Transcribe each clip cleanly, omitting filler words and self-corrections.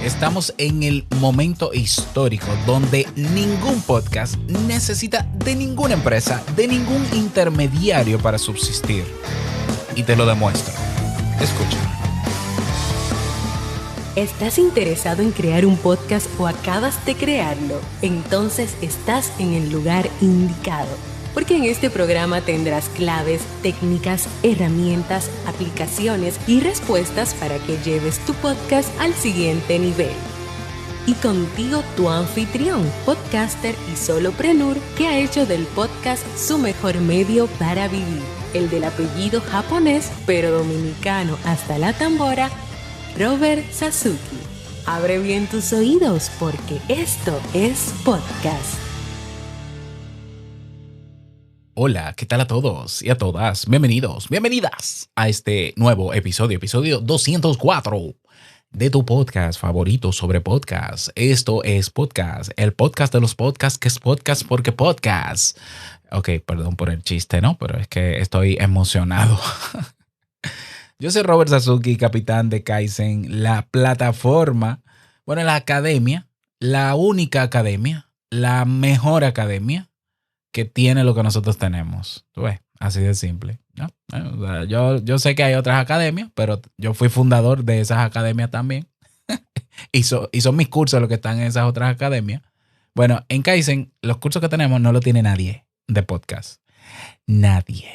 Estamos en el momento histórico donde ningún podcast necesita de ninguna empresa, de ningún intermediario para subsistir. Y te lo demuestro. Escucha. ¿Estás interesado en crear un podcast o acabas de crearlo? Entonces estás en el lugar indicado. Porque en este programa tendrás claves, técnicas, herramientas, aplicaciones y respuestas para que lleves tu podcast al siguiente nivel. Y contigo tu anfitrión, podcaster y solopreneur que ha hecho del podcast su mejor medio para vivir. El del apellido japonés pero dominicano hasta la tambora, Robert Sasuki. Abre bien tus oídos porque esto es podcast. Hola, ¿qué tal a todos y a todas? Bienvenidos, bienvenidas a este nuevo episodio 204 de tu podcast favorito sobre podcast. Esto es podcast, el podcast de los podcasts que es podcast porque podcast. Ok, perdón por el chiste, ¿no? Pero es que estoy emocionado. Yo soy Robert Sasuki, capitán de Kaizen, la plataforma, bueno, la academia, la única academia, la mejor academia que tiene lo que nosotros tenemos. Tú ves, así de simple, ¿no? O sea, yo sé que hay otras academias, pero yo fui fundador de esas academias también. y son mis cursos los que están en esas otras academias. Bueno, en Kaizen, los cursos que tenemos no lo tiene nadie de podcast. Nadie.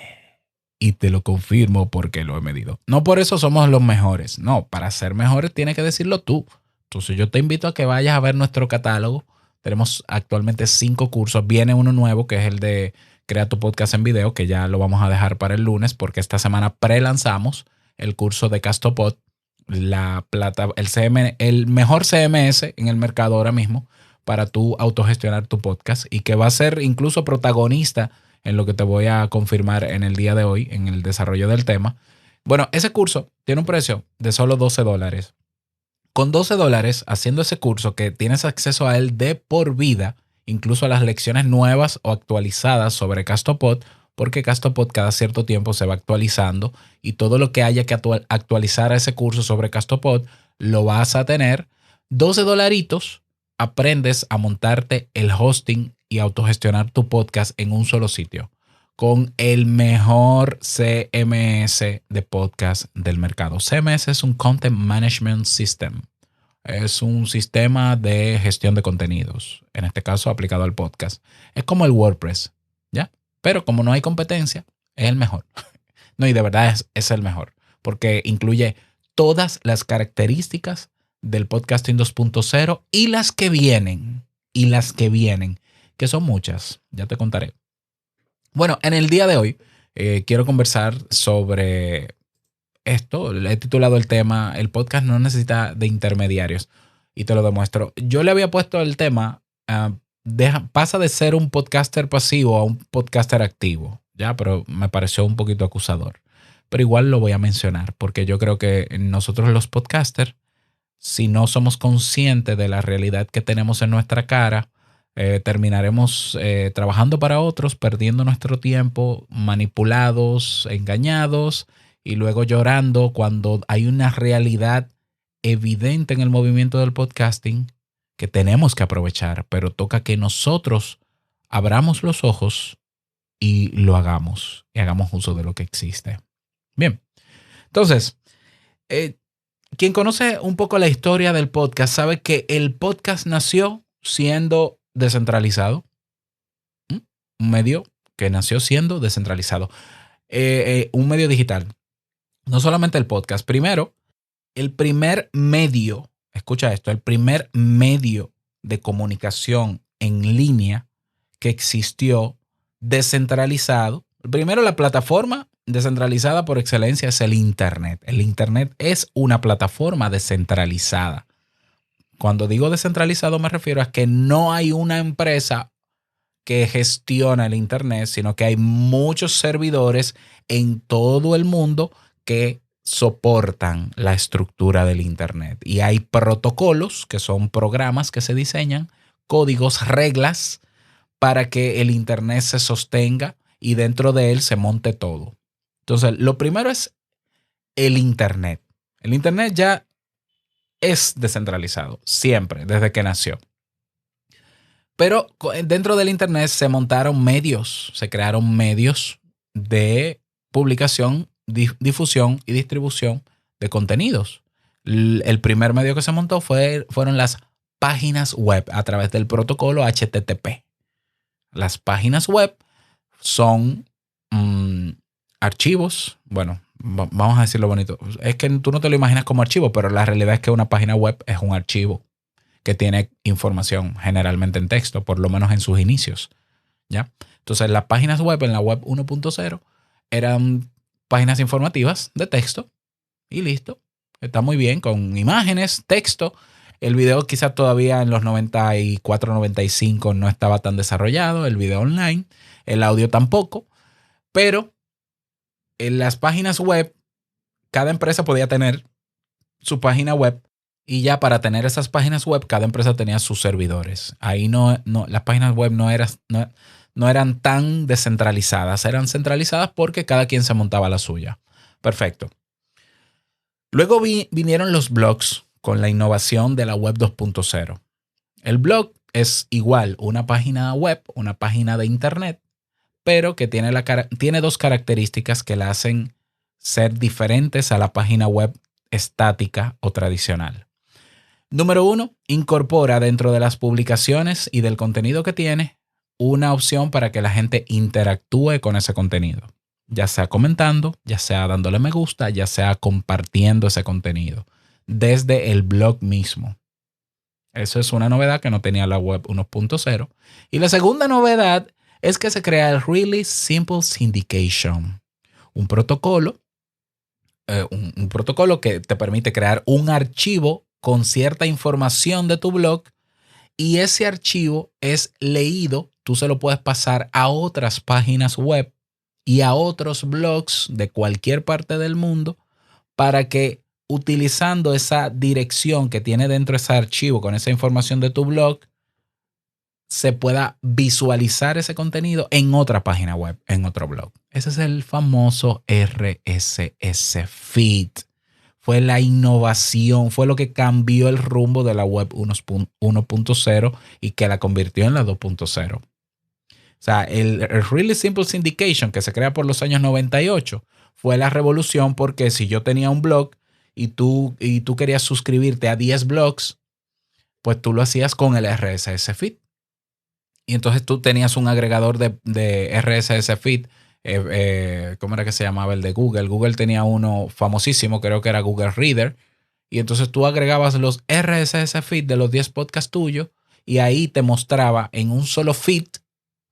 Y te lo confirmo porque lo he medido. No por eso somos los mejores. No, para ser mejores tienes que decirlo tú. Entonces yo te invito a que vayas a ver nuestro catálogo. Tenemos actualmente 5 cursos. Viene uno nuevo que es el de Crea tu podcast en video, que ya lo vamos a dejar para el lunes porque esta semana pre-lanzamos el curso de Castopod, el mejor CMS en el mercado ahora mismo para tú autogestionar tu podcast y que va a ser incluso protagonista en lo que te voy a confirmar en el día de hoy, en el desarrollo del tema. Bueno, ese curso tiene un precio de solo $12. Con $12, haciendo ese curso que tienes acceso a él de por vida, incluso a las lecciones nuevas o actualizadas sobre Castopod, porque Castopod cada cierto tiempo se va actualizando y todo lo que haya que actualizar a ese curso sobre Castopod lo vas a tener. $12, aprendes a montarte el hosting y autogestionar tu podcast en un solo sitio con el mejor CMS de podcast del mercado. CMS es un Content Management System. Es un sistema de gestión de contenidos, en este caso aplicado al podcast. Es como el WordPress, ¿ya? Pero como no hay competencia, es el mejor. No, y de verdad es el mejor, porque incluye todas las características del podcasting 2.0 y las que vienen, que son muchas, ya te contaré. Bueno, en el día de hoy quiero conversar sobre esto. Le he titulado el tema El podcast no necesita de intermediarios y te lo demuestro. Yo le había puesto el tema pasa de ser un podcaster pasivo a un podcaster activo, ya, pero me pareció un poquito acusador. Pero igual lo voy a mencionar porque yo creo que nosotros los podcasters, si no somos conscientes de la realidad que tenemos en nuestra cara, terminaremos trabajando para otros, perdiendo nuestro tiempo, manipulados, engañados y luego llorando cuando hay una realidad evidente en el movimiento del podcasting que tenemos que aprovechar, pero toca que nosotros abramos los ojos y lo hagamos, y hagamos uso de lo que existe. Bien, entonces, quien conoce un poco la historia del podcast sabe que el podcast nació siendo descentralizado. Un medio que nació siendo descentralizado. Un medio digital. No solamente el podcast. Primero, el primer medio, escucha esto, el primer medio de comunicación en línea que existió descentralizado. Primero, la plataforma descentralizada por excelencia es el Internet. El Internet es una plataforma descentralizada. Cuando digo descentralizado me refiero a que no hay una empresa que gestiona el Internet, sino que hay muchos servidores en todo el mundo que soportan la estructura del Internet. Y hay protocolos, que son programas que se diseñan, códigos, reglas, para que el Internet se sostenga y dentro de él se monte todo. Entonces, lo primero es el Internet. El Internet ya es descentralizado, siempre, desde que nació. Pero dentro del Internet se montaron medios, se crearon medios de publicación, difusión y distribución de contenidos. El primer medio que se montó fueron las páginas web a través del protocolo HTTP. Las páginas web son archivos, bueno, vamos a decirlo bonito. Es que tú no te lo imaginas como archivo, pero la realidad es que una página web es un archivo que tiene información generalmente en texto, por lo menos en sus inicios, ¿ya? Entonces, las páginas web en la web 1.0 eran páginas informativas de texto y listo. Está muy bien con imágenes, texto. El video quizás todavía en los 94, 95 no estaba tan desarrollado, el video online, el audio tampoco, pero en las páginas web, cada empresa podía tener su página web y ya para tener esas páginas web, cada empresa tenía sus servidores. Ahí las páginas web no eran tan descentralizadas, eran centralizadas porque cada quien se montaba la suya. Perfecto. Luego vinieron los blogs con la innovación de la web 2.0. El blog es igual una página web, una página de internet, pero que tiene dos características que la hacen ser diferentes a la página web estática o tradicional. Número 1, incorpora dentro de las publicaciones y del contenido que tiene una opción para que la gente interactúe con ese contenido, ya sea comentando, ya sea dándole me gusta, ya sea compartiendo ese contenido desde el blog mismo. Eso es una novedad que no tenía la web 1.0. Y la segunda novedad es que se crea el Really Simple Syndication, un protocolo que te permite crear un archivo con cierta información de tu blog y ese archivo es leído, tú se lo puedes pasar a otras páginas web y a otros blogs de cualquier parte del mundo para que utilizando esa dirección que tiene dentro ese archivo con esa información de tu blog, se pueda visualizar ese contenido en otra página web, en otro blog. Ese es el famoso RSS Feed. Fue la innovación, fue lo que cambió el rumbo de la web 1.0 y que la convirtió en la 2.0. O sea, el Really Simple Syndication que se crea por los años 98 fue la revolución porque si yo tenía un blog y tú querías suscribirte a 10 blogs, pues tú lo hacías con el RSS Feed. Y entonces tú tenías un agregador de RSS Feed. ¿Cómo era que se llamaba el de Google? Google tenía uno famosísimo, creo que era Google Reader. Y entonces tú agregabas los RSS Feed de los 10 podcasts tuyos y ahí te mostraba en un solo feed,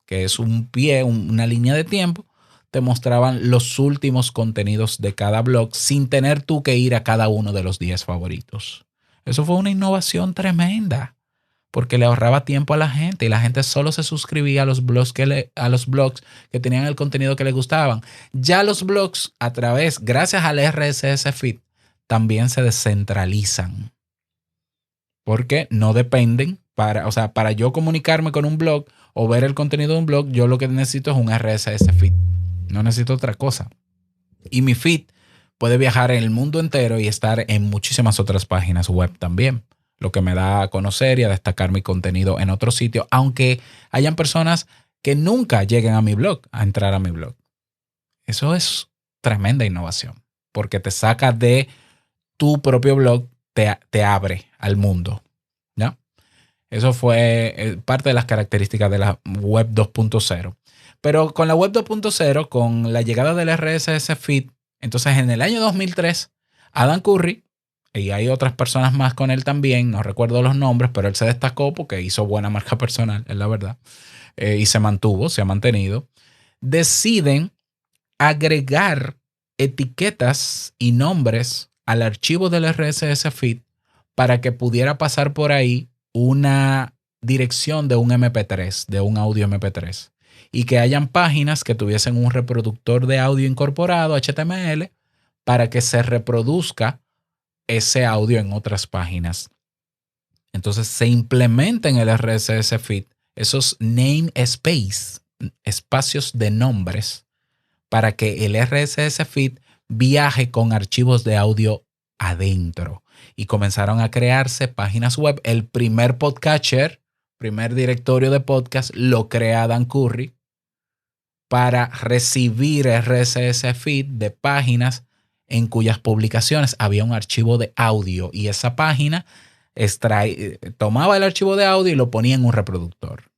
que es un pie, una línea de tiempo, te mostraban los últimos contenidos de cada blog sin tener tú que ir a cada uno de los 10 favoritos. Eso fue una innovación tremenda porque le ahorraba tiempo a la gente y la gente solo se suscribía a los blogs que tenían el contenido que le gustaban. Ya los blogs gracias al RSS Feed, también se descentralizan porque no dependen para yo comunicarme con un blog o ver el contenido de un blog, yo lo que necesito es un RSS Feed. No necesito otra cosa. Y mi feed puede viajar en el mundo entero y estar en muchísimas otras páginas web también, lo que me da a conocer y a destacar mi contenido en otro sitio, aunque hayan personas que nunca lleguen a mi blog, a entrar a mi blog. Eso es tremenda innovación, porque te saca de tu propio blog, te abre al mundo, ¿ya? Eso fue parte de las características de la web 2.0. Pero con la web 2.0, con la llegada del RSS Feed, entonces en el año 2003, Adam Curry, y hay otras personas más con él también, no recuerdo los nombres, pero él se destacó porque hizo buena marca personal, es la verdad, y se ha mantenido, deciden agregar etiquetas y nombres al archivo del RSS Feed para que pudiera pasar por ahí una dirección de un MP3, de un audio MP3. Y que hayan páginas que tuviesen un reproductor de audio incorporado, HTML, para que se reproduzca ese audio en otras páginas. Entonces se implementa en el RSS Feed esos namespace, espacios de nombres, para que el RSS Feed viaje con archivos de audio adentro. y comenzaron a crearse páginas web. El primer podcatcher, primer directorio de podcast, lo crea Dan Curry para recibir RSS feed de páginas en cuyas publicaciones había un archivo de audio y esa página tomaba el archivo de audio y lo ponía en un reproductor.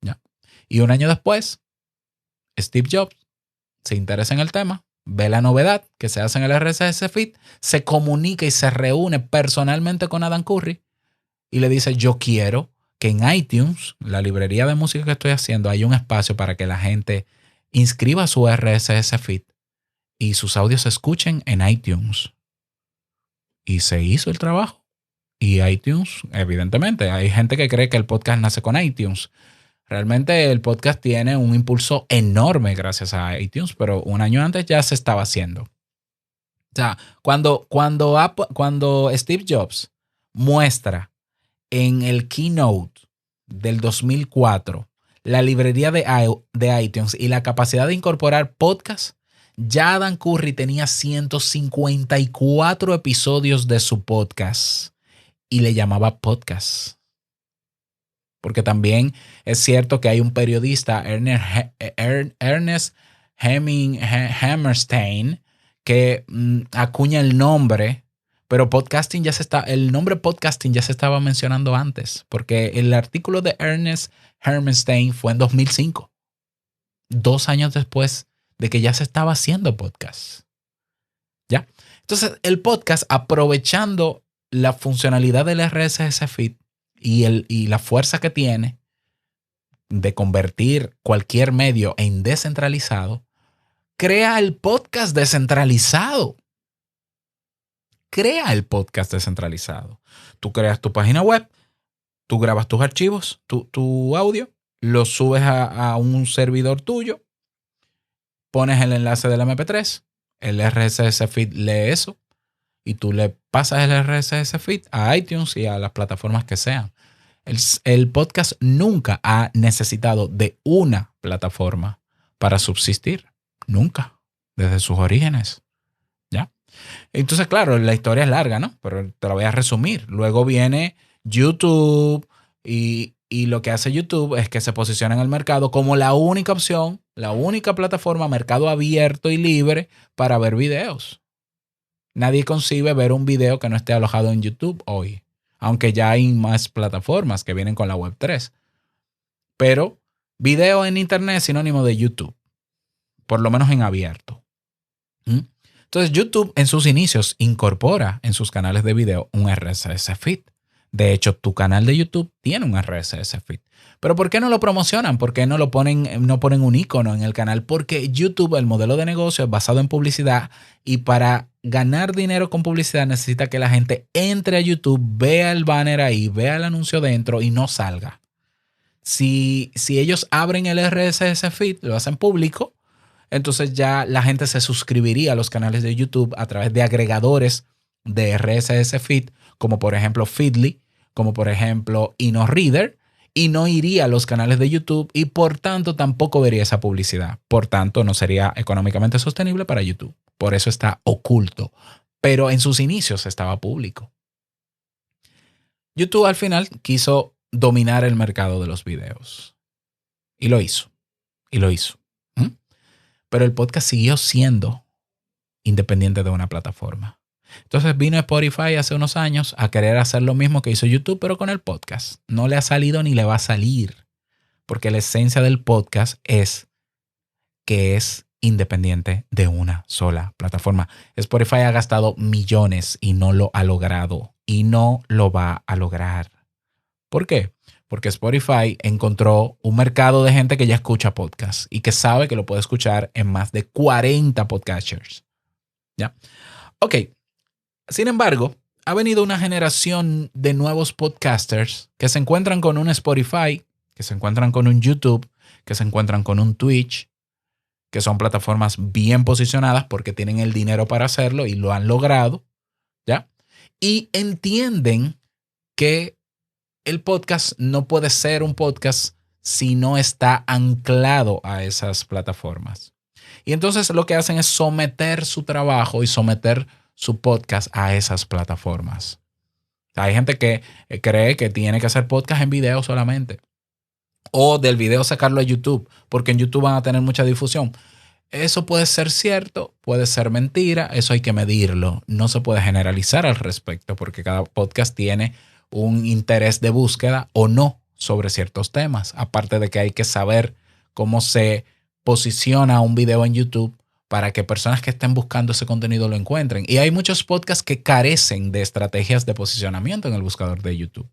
¿Ya? Y un año después, Steve Jobs se interesa en el tema, ve la novedad que se hace en el RSS feed, se comunica y se reúne personalmente con Adam Curry y le dice: yo quiero que en iTunes, la librería de música que estoy haciendo, haya un espacio para que la gente inscriba su RSS feed y sus audios se escuchen en iTunes. Y se hizo el trabajo. Y iTunes, evidentemente, hay gente que cree que el podcast nace con iTunes. Realmente el podcast tiene un impulso enorme gracias a iTunes, pero un año antes ya se estaba haciendo. O sea, cuando Steve Jobs muestra en el keynote del 2004 la librería de iTunes y la capacidad de incorporar podcasts, ya Dan Curry tenía 154 episodios de su podcast y le llamaba podcast. Porque también es cierto que hay un periodista, Ernest Hammerstein, que acuña el nombre, pero el nombre podcasting ya se estaba mencionando antes, porque el artículo de Ernest Hammerstein fue en 2005, 2 años después de que ya se estaba haciendo podcast. ¿Ya? Entonces, el podcast, aprovechando la funcionalidad del RSS feed, y la fuerza que tiene de convertir cualquier medio en descentralizado, crea el podcast descentralizado. Crea el podcast descentralizado. Tú creas tu página web, tú grabas tus archivos, tu audio, lo subes a un servidor tuyo, pones el enlace del MP3, el RSS feed lee eso, y tú le pasas el RSS feed a iTunes y a las plataformas que sean. El podcast nunca ha necesitado de una plataforma para subsistir. Nunca. Desde sus orígenes. ¿Ya? Entonces, claro, la historia es larga, ¿no? Pero te la voy a resumir. Luego viene YouTube y lo que hace YouTube es que se posiciona en el mercado como la única opción, la única plataforma, mercado abierto y libre para ver videos. Nadie concibe ver un video que no esté alojado en YouTube hoy, aunque ya hay más plataformas que vienen con la Web3. Pero video en Internet es sinónimo de YouTube, por lo menos en abierto. Entonces YouTube en sus inicios incorpora en sus canales de video un RSS feed. De hecho, tu canal de YouTube tiene un RSS feed. ¿Pero por qué no lo promocionan? ¿Por qué no ponen un icono en el canal? Porque YouTube, el modelo de negocio, es basado en publicidad y para ganar dinero con publicidad necesita que la gente entre a YouTube, vea el banner ahí, vea el anuncio dentro y no salga. Si ellos abren el RSS feed, lo hacen público, entonces ya la gente se suscribiría a los canales de YouTube a través de agregadores de RSS feed, como por ejemplo Feedly, como por ejemplo InnoReader, y no iría a los canales de YouTube y por tanto tampoco vería esa publicidad. Por tanto, no sería económicamente sostenible para YouTube. Por eso está oculto. Pero en sus inicios estaba público. YouTube al final quiso dominar el mercado de los videos. Y lo hizo. Pero el podcast siguió siendo independiente de una plataforma. Entonces vino Spotify hace unos años a querer hacer lo mismo que hizo YouTube, pero con el podcast. No le ha salido ni le va a salir, porque la esencia del podcast es que es independiente de una sola plataforma. Spotify ha gastado millones y no lo ha logrado y no lo va a lograr. ¿Por qué? Porque Spotify encontró un mercado de gente que ya escucha podcast y que sabe que lo puede escuchar en más de 40 podcasters. ¿Ya? Ok. Sin embargo, ha venido una generación de nuevos podcasters que se encuentran con un Spotify, que se encuentran con un YouTube, que se encuentran con un Twitch, que son plataformas bien posicionadas porque tienen el dinero para hacerlo y lo han logrado, ¿ya? Y entienden que el podcast no puede ser un podcast si no está anclado a esas plataformas. Y entonces lo que hacen es someter su trabajo y someter su podcast a esas plataformas. Hay gente que cree que tiene que hacer podcast en video solamente. O del video sacarlo a YouTube, porque en YouTube van a tener mucha difusión. Eso puede ser cierto, puede ser mentira, eso hay que medirlo. No se puede generalizar al respecto, porque cada podcast tiene un interés de búsqueda o no sobre ciertos temas. Aparte de que hay que saber cómo se posiciona un video en YouTube para que personas que estén buscando ese contenido lo encuentren. Y hay muchos podcasts que carecen de estrategias de posicionamiento en el buscador de YouTube.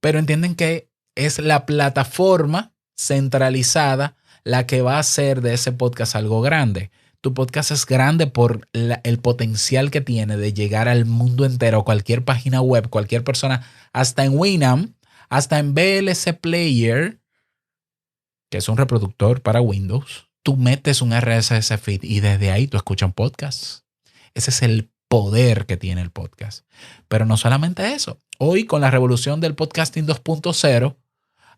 Pero entienden que es la plataforma centralizada la que va a hacer de ese podcast algo grande. Tu podcast es grande por el potencial que tiene de llegar al mundo entero, cualquier página web, cualquier persona, hasta en Winamp, hasta en VLC Player, que es un reproductor para Windows. Tú metes un RSS feed y desde ahí tú escuchas un podcast. Ese es el poder que tiene el podcast. Pero no solamente eso. Hoy, con la revolución del podcasting 2.0,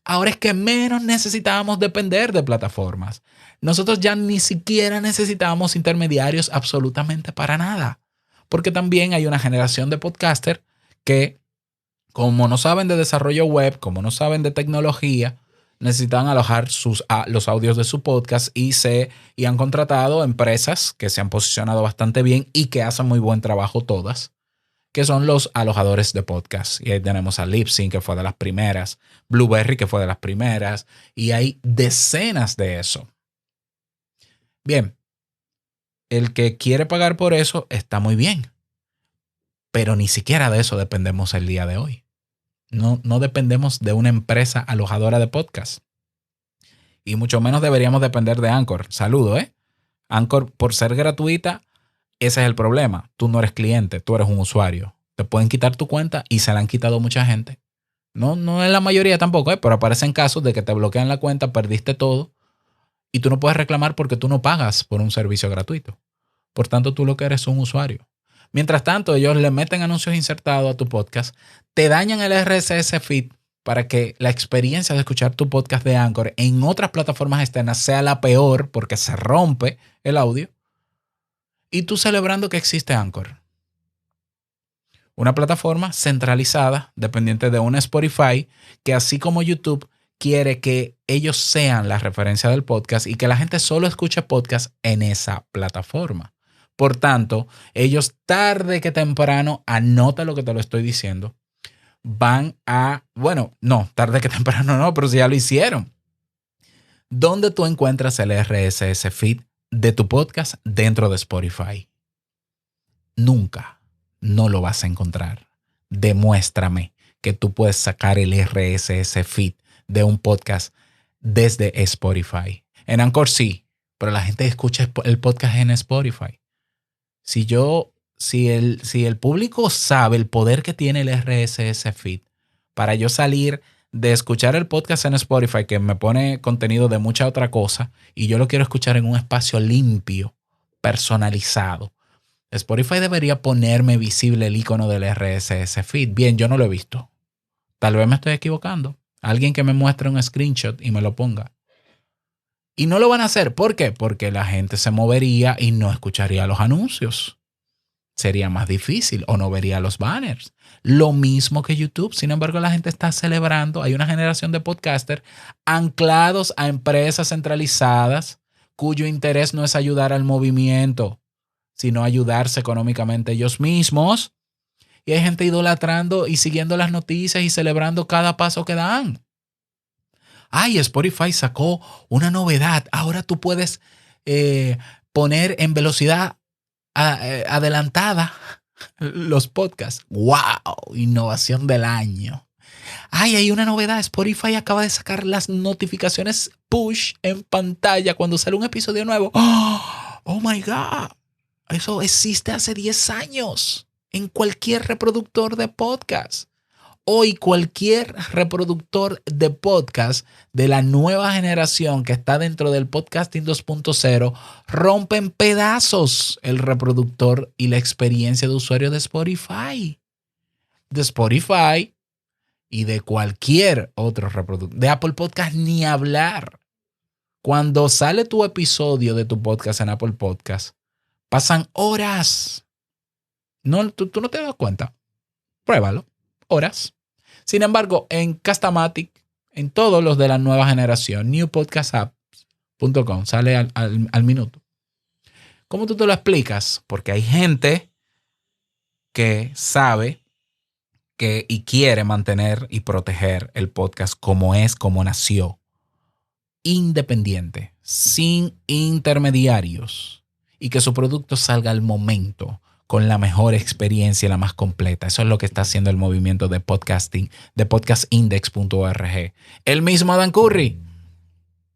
ahora es que menos necesitábamos depender de plataformas. Nosotros ya ni siquiera necesitamos intermediarios absolutamente para nada. Porque también hay una generación de podcasters que, como no saben de desarrollo web, como no saben de tecnología, necesitan alojar los audios de su podcast y han contratado empresas que se han posicionado bastante bien y que hacen muy buen trabajo todas, que son los alojadores de podcast. Y ahí tenemos a Libsyn, que fue de las primeras, Blueberry, que fue de las primeras, y hay decenas de eso. Bien, el que quiere pagar por eso está muy bien, pero ni siquiera de eso dependemos el día de hoy. No dependemos de una empresa alojadora de podcast. Y mucho menos deberíamos depender de Anchor. Saludo, ¿eh? Anchor, por ser gratuita, ese es el problema. Tú no eres cliente, tú eres un usuario. Te pueden quitar tu cuenta y se la han quitado mucha gente. No es la mayoría tampoco, pero aparecen casos de que te bloquean la cuenta, perdiste todo y tú no puedes reclamar porque tú no pagas por un servicio gratuito. Por tanto, tú lo que eres es un usuario. Mientras tanto, ellos le meten anuncios insertados a tu podcast, te dañan el RSS feed para que la experiencia de escuchar tu podcast de Anchor en otras plataformas externas sea la peor porque se rompe el audio. Y tú celebrando que existe Anchor. Una plataforma centralizada, dependiente de una Spotify, que así como YouTube quiere que ellos sean la referencia del podcast y que la gente solo escuche podcast en esa plataforma. Por tanto, ellos tarde que temprano, anota lo que te lo estoy diciendo, tarde que temprano no, pero si ya lo hicieron. ¿Dónde tú encuentras el RSS feed de tu podcast dentro de Spotify? Nunca, no lo vas a encontrar. Demuéstrame que tú puedes sacar el RSS feed de un podcast desde Spotify. En Anchor sí, pero la gente escucha el podcast en Spotify. Si el público sabe el poder que tiene el RSS feed para yo salir de escuchar el podcast en Spotify, que me pone contenido de mucha otra cosa, y yo lo quiero escuchar en un espacio limpio, personalizado, Spotify debería ponerme visible el icono del RSS feed. Bien, yo no lo he visto. Tal vez me estoy equivocando. Alguien que me muestre un screenshot y me lo ponga. Y no lo van a hacer. ¿Por qué? Porque la gente se movería y no escucharía los anuncios. Sería más difícil o no vería los banners. Lo mismo que YouTube. Sin embargo, la gente está celebrando. Hay una generación de podcasters anclados a empresas centralizadas cuyo interés no es ayudar al movimiento, sino ayudarse económicamente ellos mismos. Y hay gente idolatrando y siguiendo las noticias y celebrando cada paso que dan. Ay, Spotify sacó una novedad. Ahora tú puedes poner en velocidad adelantada los podcasts. ¡Wow! Innovación del año. Ay, hay una novedad. Spotify acaba de sacar las notificaciones push en pantalla cuando sale un episodio nuevo. ¡Oh, my God! Eso existe hace 10 años en cualquier reproductor de podcast. Hoy cualquier reproductor de podcast de la nueva generación que está dentro del podcasting 2.0 rompe en pedazos el reproductor y la experiencia de usuario de Spotify. De Spotify y de cualquier otro reproductor. De Apple Podcast ni hablar. Cuando sale tu episodio de tu podcast en Apple Podcast, Pasan horas. No, tú no te das cuenta. Pruébalo. Horas. Sin embargo, en Castamatic, en todos los de la nueva generación, newpodcastapps.com, sale al minuto. ¿Cómo tú te lo explicas? Porque hay gente que sabe que y quiere mantener y proteger el podcast como es, como nació. Independiente, sin intermediarios, y que su producto salga al momento con la mejor experiencia y la más completa. Eso es lo que está haciendo el movimiento de podcasting, de podcastindex.org. El mismo Dan Curry,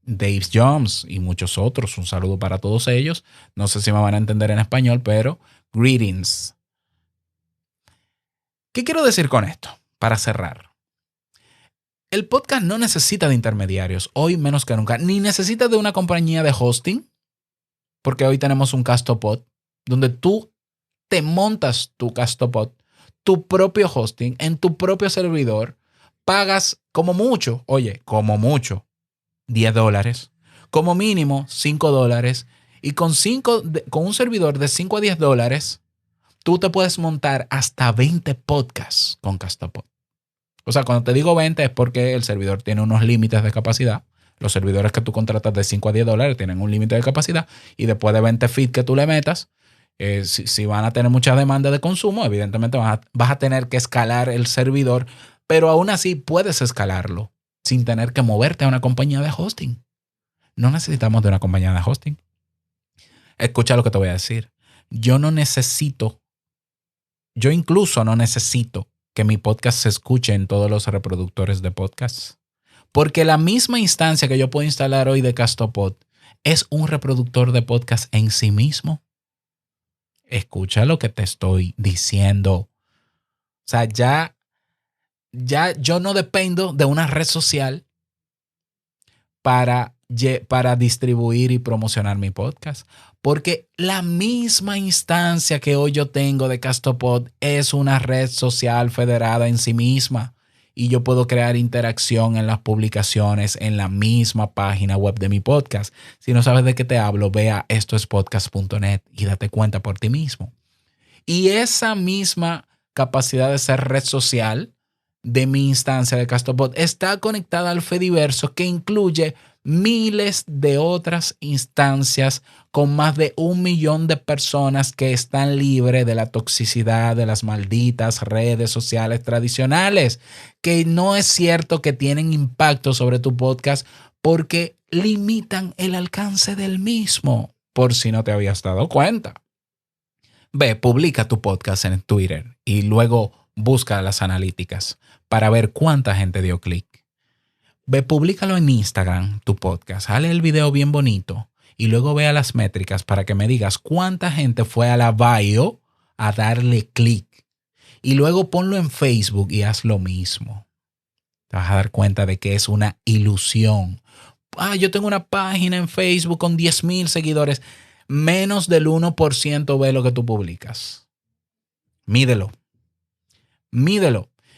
Dave Jones y muchos otros. Un saludo para todos ellos. No sé si me van a entender en español, pero greetings. ¿Qué quiero decir con esto? Para cerrar. El podcast no necesita de intermediarios, hoy menos que nunca, ni necesita de una compañía de hosting, porque hoy tenemos un Castopod, donde tú te montas tu Castopod, tu propio hosting, en tu propio servidor, pagas como mucho, como mucho, $10, como mínimo $5, y con un servidor de $5 a $10, tú te puedes montar hasta 20 podcasts con Castopod. O sea, cuando te digo 20 es porque el servidor tiene unos límites de capacidad. Los servidores que tú contratas de $5 a $10 tienen un límite de capacidad, y después de 20 feeds que tú le metas, si van a tener mucha demanda de consumo, evidentemente vas a tener que escalar el servidor, pero aún así puedes escalarlo sin tener que moverte a una compañía de hosting. No necesitamos de una compañía de hosting. Escucha lo que te voy a decir. Yo incluso no necesito que mi podcast se escuche en todos los reproductores de podcast, porque la misma instancia que yo puedo instalar hoy de Castopod es un reproductor de podcast en sí mismo. Escucha lo que te estoy diciendo. O sea, ya yo no dependo de una red social para distribuir y promocionar mi podcast, porque la misma instancia que hoy yo tengo de Castopod es una red social federada en sí misma, y yo puedo crear interacción en las publicaciones en la misma página web de mi podcast. Si no sabes de qué te hablo, ve a estoespodcast.net y date cuenta por ti mismo. Y esa misma capacidad de ser red social de mi instancia de Castopod está conectada al Fediverso, que incluye miles de otras instancias con más de 1 millón de personas que están libres de la toxicidad de las malditas redes sociales tradicionales, que no es cierto que tienen impacto sobre tu podcast porque limitan el alcance del mismo, por si no te habías dado cuenta. Ve, publica tu podcast en Twitter y luego busca las analíticas para ver cuánta gente dio clic. Ve, públicalo en Instagram, tu podcast. Hale el video bien bonito y luego vea las métricas para que me digas cuánta gente fue a la bio a darle clic. Y luego ponlo en Facebook y haz lo mismo. Te vas a dar cuenta de que es una ilusión. Yo tengo una página en Facebook con 10,000 seguidores. Menos del 1% ve lo que tú publicas. Mídelo.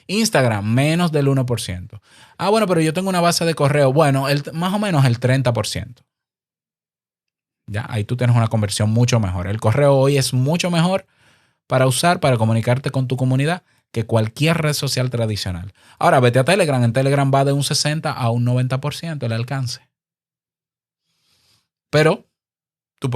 Instagram, menos del 1%. Bueno, pero yo tengo una base de correo. Bueno, más o menos el 30%. Ya, ahí tú tienes una conversión mucho mejor. El correo hoy es mucho mejor para usar, para comunicarte con tu comunidad, que cualquier red social tradicional. Ahora, vete a Telegram. En Telegram va de un 60 a un 90% el alcance. Pero tú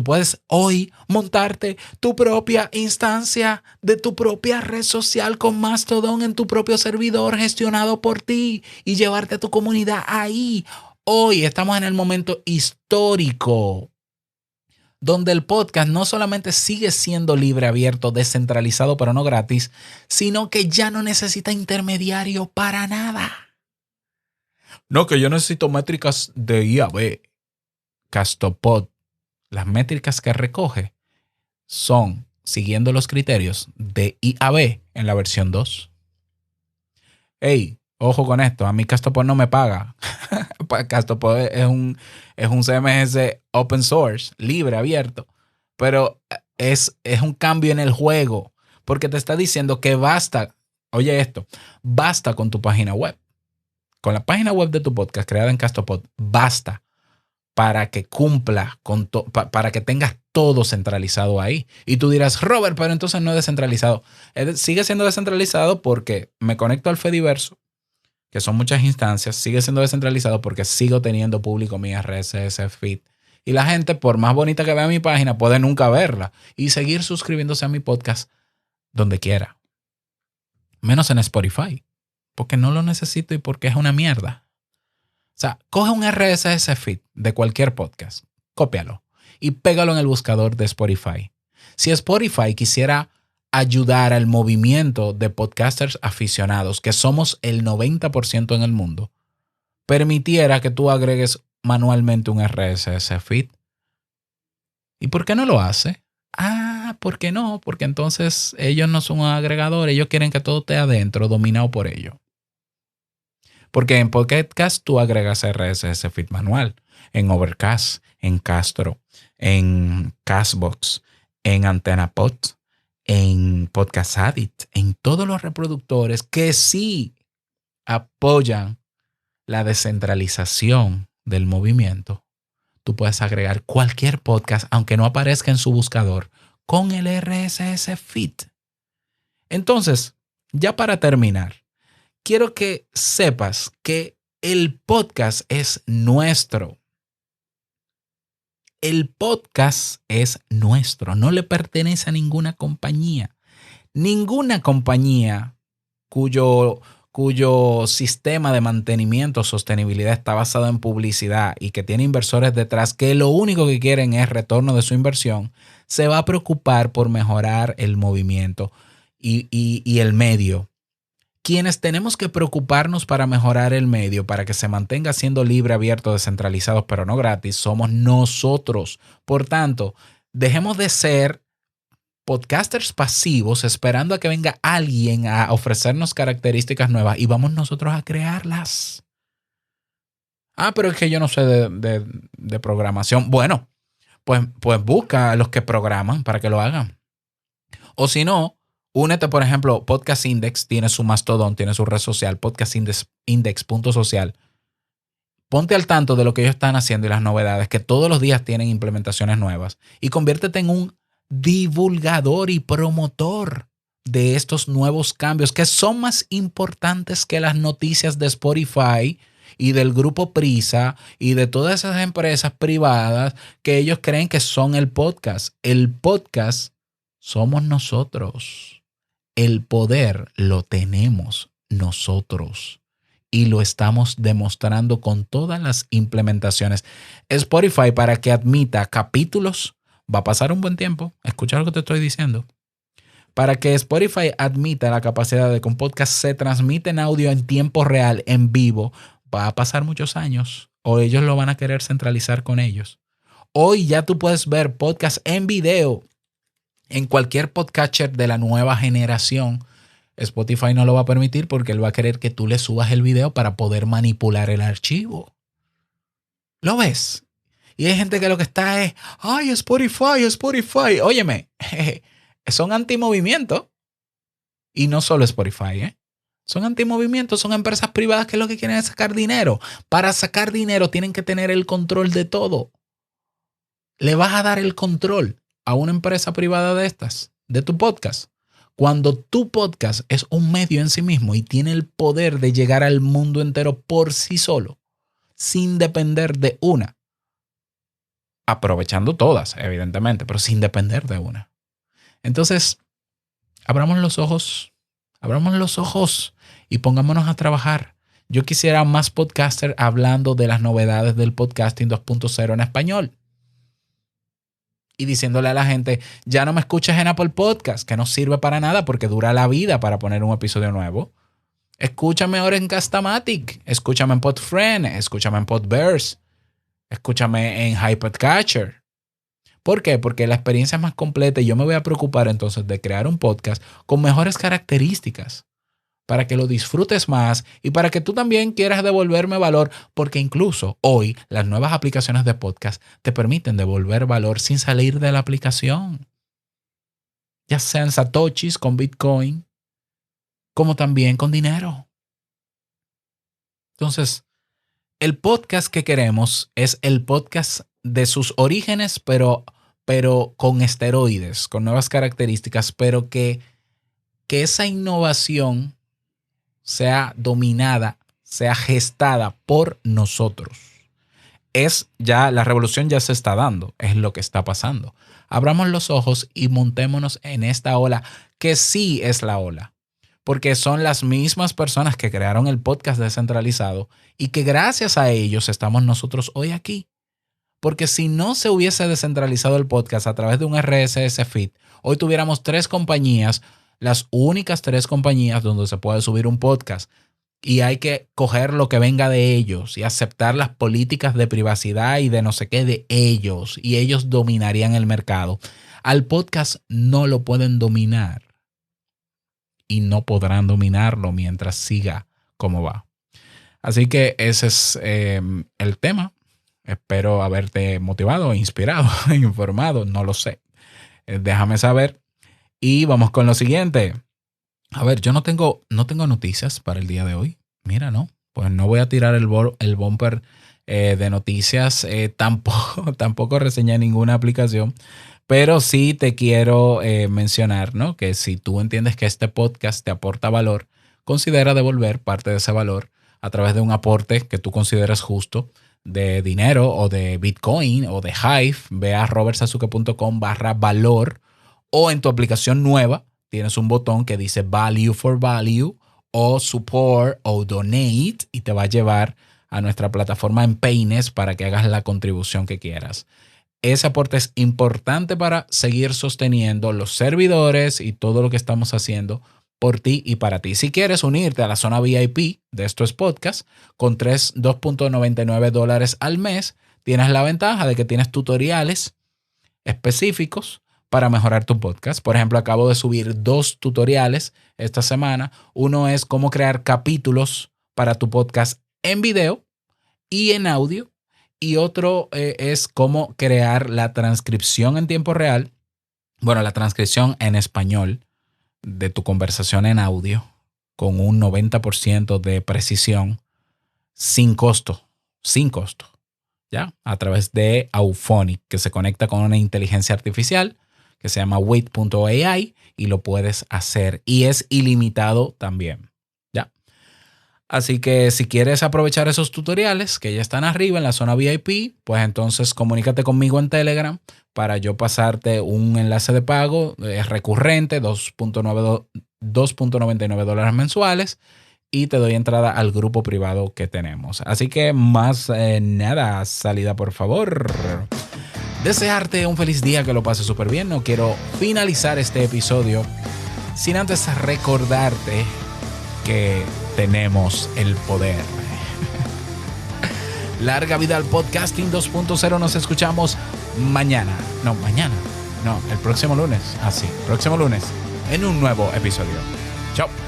puedes hoy montarte tu propia instancia de tu propia red social con Mastodon en tu propio servidor gestionado por ti y llevarte a tu comunidad ahí. Hoy estamos en el momento histórico donde el podcast no solamente sigue siendo libre, abierto, descentralizado, pero no gratis, sino que ya no necesita intermediario para nada. No, que yo necesito métricas de IAB. Castopod, las métricas que recoge son siguiendo los criterios de IAB en la versión 2. Hey, ojo con esto, a mí Castopod no me paga. Castopod es un CMS open source, libre, abierto, pero es un cambio en el juego, porque te está diciendo que basta, oye esto, basta con tu página web. Con la página web de tu podcast creada en Castopod, basta para que cumpla para que tengas todo centralizado ahí. Y tú dirás, Robert, pero entonces no es descentralizado. Sigue siendo descentralizado porque me conecto al Fediverso, que son muchas instancias. Sigue siendo descentralizado porque sigo teniendo público mi RSS feed. Y la gente, por más bonita que vea mi página, puede nunca verla y seguir suscribiéndose a mi podcast donde quiera. Menos en Spotify, porque no lo necesito y porque es una mierda. O sea, coge un RSS feed de cualquier podcast, cópialo y pégalo en el buscador de Spotify. Si Spotify quisiera ayudar al movimiento de podcasters aficionados, que somos el 90% en el mundo, permitiera que tú agregues manualmente un RSS feed. ¿Y por qué no lo hace? ¿Por qué no? Porque entonces ellos no son agregadores, ellos quieren que todo esté adentro, dominado por ellos. Porque en Podcast tú agregas RSS feed manual, en Overcast, en Castro, en Castbox, en AntennaPod, en Podcast Addict, en todos los reproductores que sí apoyan la descentralización del movimiento. Tú puedes agregar cualquier podcast, aunque no aparezca en su buscador, con el RSS feed. Entonces, ya para terminar, quiero que sepas que el podcast es nuestro. El podcast es nuestro, no le pertenece a ninguna compañía. Ninguna compañía cuyo sistema de mantenimiento o sostenibilidad está basado en publicidad y que tiene inversores detrás que lo único que quieren es retorno de su inversión, se va a preocupar por mejorar el movimiento y el medio. Quienes tenemos que preocuparnos para mejorar el medio, para que se mantenga siendo libre, abierto, descentralizado, pero no gratis, somos nosotros. Por tanto, dejemos de ser podcasters pasivos esperando a que venga alguien a ofrecernos características nuevas y vamos nosotros a crearlas. Pero es que yo no sé de programación. Bueno, pues busca a los que programan para que lo hagan. O si no, únete, por ejemplo, Podcast Index tiene su Mastodon, tiene su red social, podcastindex.social. Ponte al tanto de lo que ellos están haciendo y las novedades, que todos los días tienen implementaciones nuevas. Y conviértete en un divulgador y promotor de estos nuevos cambios que son más importantes que las noticias de Spotify y del grupo Prisa y de todas esas empresas privadas que ellos creen que son el podcast. El podcast somos nosotros. El poder lo tenemos nosotros y lo estamos demostrando con todas las implementaciones. Spotify, para que admita capítulos, va a pasar un buen tiempo. Escucha lo que te estoy diciendo. Para que Spotify admita la capacidad de que un podcast se transmite en audio en tiempo real, en vivo, va a pasar muchos años o ellos lo van a querer centralizar con ellos. Hoy ya tú puedes ver podcast en video en cualquier podcatcher de la nueva generación. Spotify no lo va a permitir porque él va a querer que tú le subas el video para poder manipular el archivo. ¿Lo ves? Y hay gente que lo que está es, Spotify. Óyeme, son antimovimiento. Y no solo Spotify, Son antimovimiento, son empresas privadas que lo que quieren es sacar dinero. Para sacar dinero tienen que tener el control de todo. Le vas a dar el control a una empresa privada de estas, de tu podcast, cuando tu podcast es un medio en sí mismo y tiene el poder de llegar al mundo entero por sí solo, sin depender de una. Aprovechando todas, evidentemente, pero sin depender de una. Entonces, abramos los ojos y pongámonos a trabajar. Yo quisiera más podcasters hablando de las novedades del podcasting 2.0 en español. Y diciéndole a la gente, ya no me escuches en Apple Podcast, que no sirve para nada porque dura la vida para poner un episodio nuevo. Escúchame ahora en Castamatic, escúchame en Podfriend, escúchame en Podverse, escúchame en HiPodcatcher. ¿Por qué? Porque la experiencia es más completa y yo me voy a preocupar entonces de crear un podcast con mejores características para que lo disfrutes más y para que tú también quieras devolverme valor, porque incluso hoy las nuevas aplicaciones de podcast te permiten devolver valor sin salir de la aplicación. Ya sean satoshis con Bitcoin, como también con dinero. Entonces, el podcast que queremos es el podcast de sus orígenes, pero pero con esteroides, con nuevas características, pero que esa innovación sea dominada, sea gestada por nosotros. La revolución ya se está dando, es lo que está pasando. Abramos los ojos y montémonos en esta ola, que sí es la ola, porque son las mismas personas que crearon el podcast descentralizado y que gracias a ellos estamos nosotros hoy aquí. Porque si no se hubiese descentralizado el podcast a través de un RSS feed, hoy tuviéramos 3 compañías, las únicas 3 compañías donde se puede subir un podcast. Y hay que coger lo que venga de ellos y aceptar las políticas de privacidad y de no sé qué de ellos. Y ellos dominarían el mercado. Al podcast no lo pueden dominar. Y no podrán dominarlo mientras siga como va. Así que ese es el tema. Espero haberte motivado, inspirado, informado. No lo sé. Déjame saber. Y vamos con lo siguiente. A ver, yo no tengo noticias para el día de hoy. Mira, no. Pues no voy a tirar el bumper de noticias. Tampoco reseñé ninguna aplicación. Pero sí te quiero mencionar, ¿no? Que si tú entiendes que este podcast te aporta valor, considera devolver parte de ese valor a través de un aporte que tú consideres justo de dinero o de Bitcoin o de Hive. Ve a robertsazuke.com/valor o en tu aplicación nueva tienes un botón que dice Value for Value o Support o Donate y te va a llevar a nuestra plataforma en Paines para que hagas la contribución que quieras. Ese aporte es importante para seguir sosteniendo los servidores y todo lo que estamos haciendo por ti y para ti. Si quieres unirte a la zona VIP de estos podcasts con $2.99 al mes, tienes la ventaja de que tienes tutoriales específicos para mejorar tu podcast. Por ejemplo, acabo de subir 2 tutoriales esta semana. Uno es cómo crear capítulos para tu podcast en video y en audio. Y otro es cómo crear la transcripción en tiempo real. Bueno, la transcripción en español de tu conversación en audio con un 90% de precisión sin costo. ¿Ya? A través de Auphonic, que se conecta con una inteligencia artificial que se llama Wait.ai y lo puedes hacer y es ilimitado también, ¿ya? Así que si quieres aprovechar esos tutoriales que ya están arriba en la zona VIP, pues entonces comunícate conmigo en Telegram para yo pasarte un enlace de pago recurrente, $2.99 mensuales, y te doy entrada al grupo privado que tenemos. Así que más nada, salida por favor. Desearte un feliz día, que lo pases súper bien. No quiero finalizar este episodio sin antes recordarte que tenemos el poder. Larga vida al podcasting 2.0. Nos escuchamos el próximo lunes. Próximo lunes en un nuevo episodio. Chao.